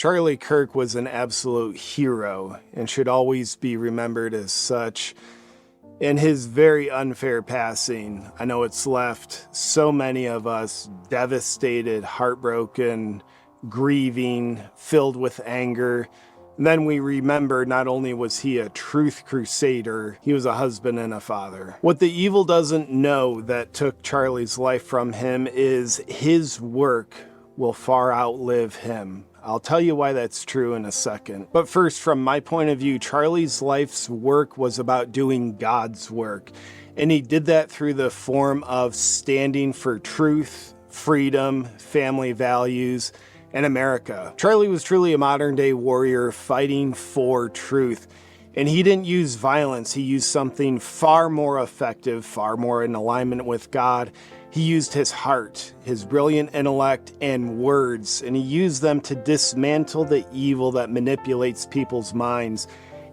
Charlie Kirk was an absolute hero and should always be remembered as such. In his very unfair passing, I know it's left so many of us devastated, heartbroken, grieving, filled with anger. And then we remember not only was he a truth crusader, he was a husband and a father. What the evil doesn't know that took Charlie's life from him is his work will far outlive him. I'll tell you why that's true in a second. But first, from my point of view, Charlie's life's work was about doing God's work. And he did that through the form of standing for truth, freedom, family values, and America. Charlie was truly a modern-day warrior fighting for truth. And he didn't use violence. He used something far more effective, far more in alignment with God. He used his heart, his brilliant intellect, and words, and he used them to dismantle the evil that manipulates people's minds.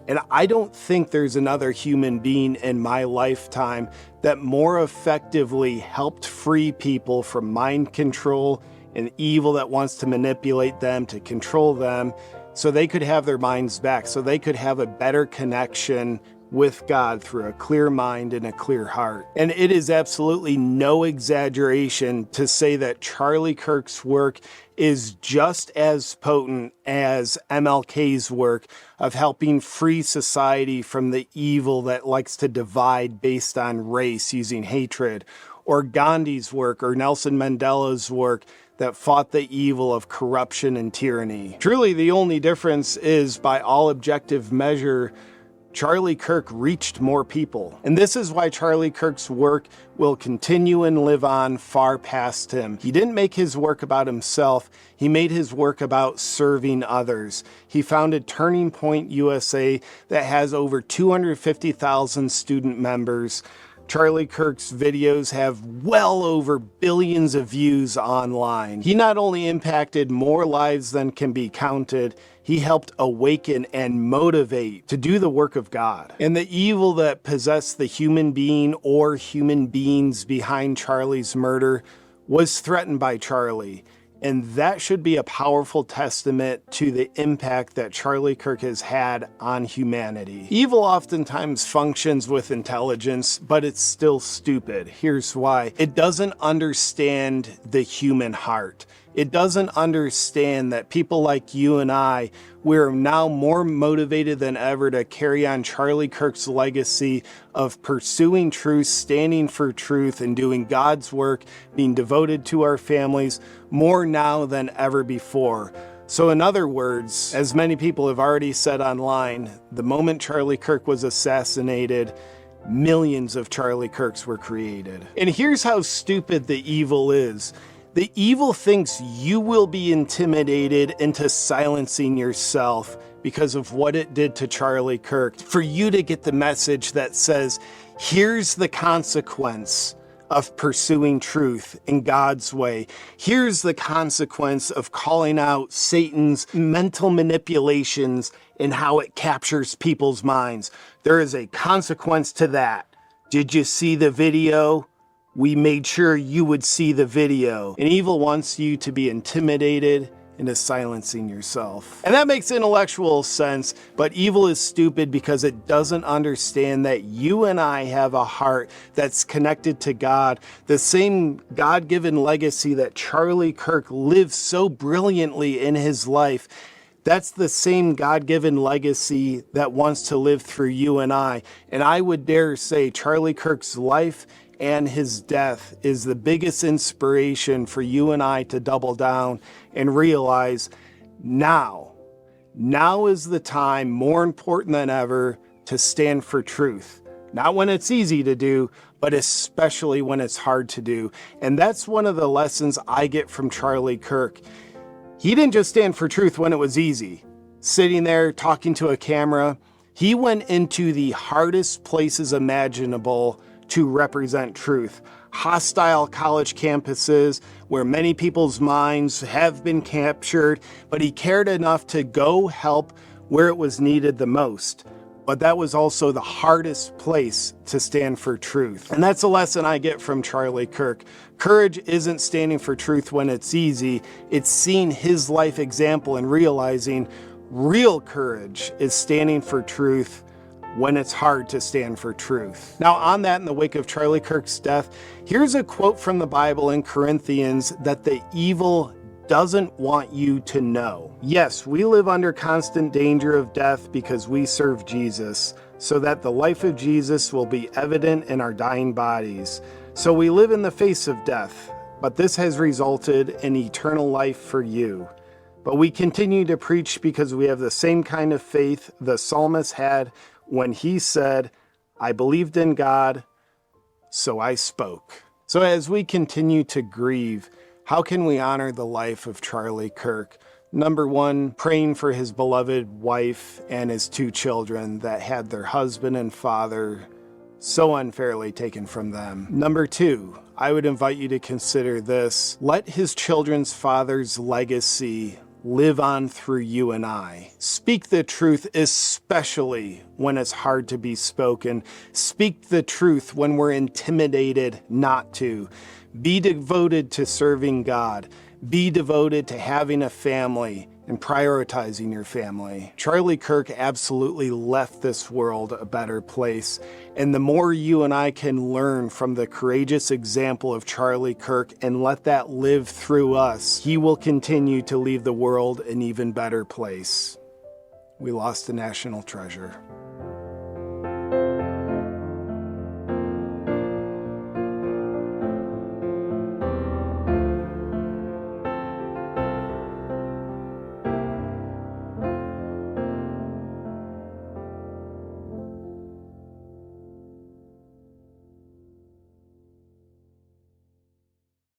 And I don't think there's another human being in my lifetime that more effectively helped free people from mind control and evil that wants to manipulate them, to control them, so they could have their minds back, so they could have a better connection with God through a clear mind and a clear heart. And it is absolutely no exaggeration to say that Charlie Kirk's work is just as potent as MLK's work of helping free society from the evil that likes to divide based on race using hatred, or Gandhi's work or Nelson Mandela's work that fought the evil of corruption and tyranny. Truly, the only difference is, by all objective measure, Charlie Kirk reached more people. And this is why Charlie Kirk's work will continue and live on far past him. He didn't make his work about himself. He made his work about serving others. He founded Turning Point USA that has over 250,000 student members. Charlie Kirk's videos have well over billions of views online. He not only impacted more lives than can be counted, he helped awaken and motivate to do the work of God. And the evil that possessed the human being or human beings behind Charlie's murder was threatened by Charlie. And that should be a powerful testament to the impact that Charlie Kirk has had on humanity. Evil oftentimes functions with intelligence, but it's still stupid. Here's why. It doesn't understand the human heart. It doesn't understand that people like you and I, we're now more motivated than ever to carry on Charlie Kirk's legacy of pursuing truth, standing for truth, and doing God's work, being devoted to our families, more now than ever before. So in other words, as many people have already said online, the moment Charlie Kirk was assassinated, millions of Charlie Kirks were created. And here's how stupid the evil is. The evil thinks you will be intimidated into silencing yourself because of what it did to Charlie Kirk. For you to get the message that says, here's the consequence of pursuing truth in God's way. Here's the consequence of calling out Satan's mental manipulations and how it captures people's minds. There is a consequence to that. Did you see the video? We made sure you would see the video. And evil wants you to be intimidated into silencing yourself. And that makes intellectual sense, but evil is stupid because it doesn't understand that you and I have a heart that's connected to God, the same God-given legacy that Charlie Kirk lived so brilliantly in his life. That's the same God-given legacy that wants to live through you and I. And I would dare say Charlie Kirk's life and his death is the biggest inspiration for you and I to double down and realize now is the time, more important than ever, to stand for truth. Not when it's easy to do, but especially when it's hard to do. And that's one of the lessons I get from Charlie Kirk. He didn't just stand for truth when it was easy, sitting there talking to a camera. He went into the hardest places imaginable to represent truth. Hostile college campuses where many people's minds have been captured, but he cared enough to go help where it was needed the most. but that was also the hardest place to stand for truth. And that's a lesson I get from Charlie Kirk. Courage isn't standing for truth when it's easy. It's seeing his life example and realizing real courage is standing for truth when it's hard to stand for truth. Now, on that, in the wake of Charlie Kirk's death, here's a quote from the Bible in Corinthians that the evil doesn't want you to know. Yes, we live under constant danger of death because we serve Jesus, so that the life of Jesus will be evident in our dying bodies. So we live in the face of death, but this has resulted in eternal life for you. But we continue to preach because we have the same kind of faith the psalmist had when he said, "I believed in God, so I spoke." So as we continue to grieve, how can we honor the life of Charlie Kirk? Number one, praying for his beloved wife and his 2 children that had their husband and father so unfairly taken from them. Number 2, I would invite you to consider this. Let his children's father's legacy live on through you and I. Speak the truth, especially when it's hard to be spoken. Speak the truth when we're intimidated not to. Be devoted to serving God. Be devoted to having a family and prioritizing your family. Charlie Kirk absolutely left this world a better place. And the more you and I can learn from the courageous example of Charlie Kirk and let that live through us, he will continue to leave the world an even better place. We lost a national treasure.